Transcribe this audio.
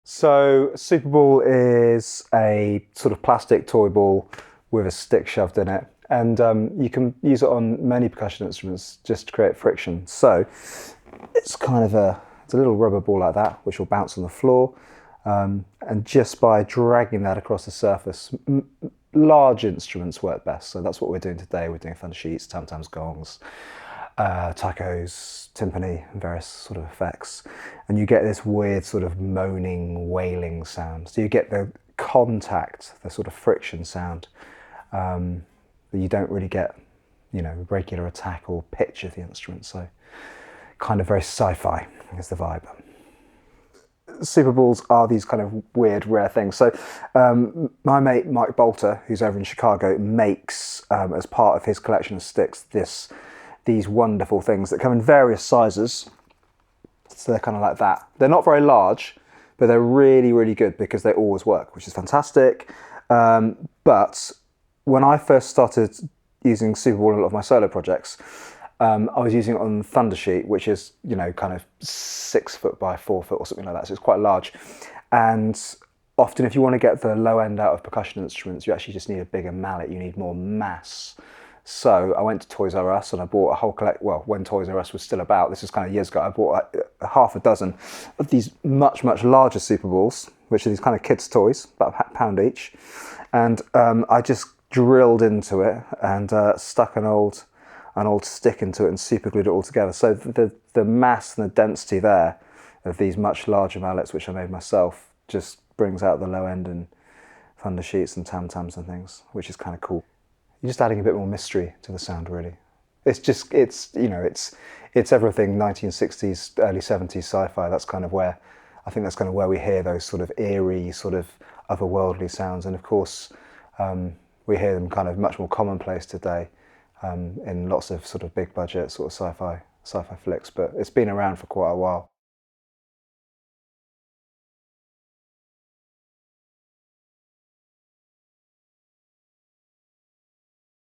So Superball is a sort of plastic toy ball with a stick shoved in it, and you can use it on many percussion instruments just to create friction. So it's a little rubber ball like that, which will bounce on the floor, and just by dragging that across the surface, large instruments work best. So that's what we're doing today. We're doing thunder sheets, tam-tams, gongs, tacos, timpani, and various sort of effects. And you get this weird sort of moaning, wailing sound. So you get the contact, the sort of friction sound that you don't really get, regular attack or pitch of the instrument. So kind of very sci-fi is the vibe. Superballs are these kind of weird, rare things. So my mate Mike Bolter, who's over in Chicago, makes, as part of his collection of sticks, these wonderful things that come in various sizes. So they're kind of like that. They're not very large, but they're really, really good because they always work, which is fantastic. But when I first started using Superball in a lot of my solo projects, I was using it on Thunder Sheet, which is, kind of 6 foot by 4 foot or something like that. So it's quite large. And often if you want to get the low end out of percussion instruments, you actually just need a bigger mallet. You need more mass. So I went to Toys R Us and I bought a whole when Toys R Us was still about, this was kind of years ago, I bought like half a dozen of these much, much larger Superballs, which are these kind of kids' toys, about £1 each. And I just drilled into it and stuck an old stick into it and super glued it all together. So the mass and the density there of these much larger mallets, which I made myself, just brings out the low end and thunder sheets and tam-tams and things, which is kind of cool. You're just adding a bit more mystery to the sound, really. It's everything 1960s, early 70s sci-fi. That's kind of where, I think that's kind of where we hear those sort of eerie, sort of otherworldly sounds. And of course, we hear them kind of much more commonplace today in lots of sort of big budget sort of sci-fi flicks. But it's been around for quite a while.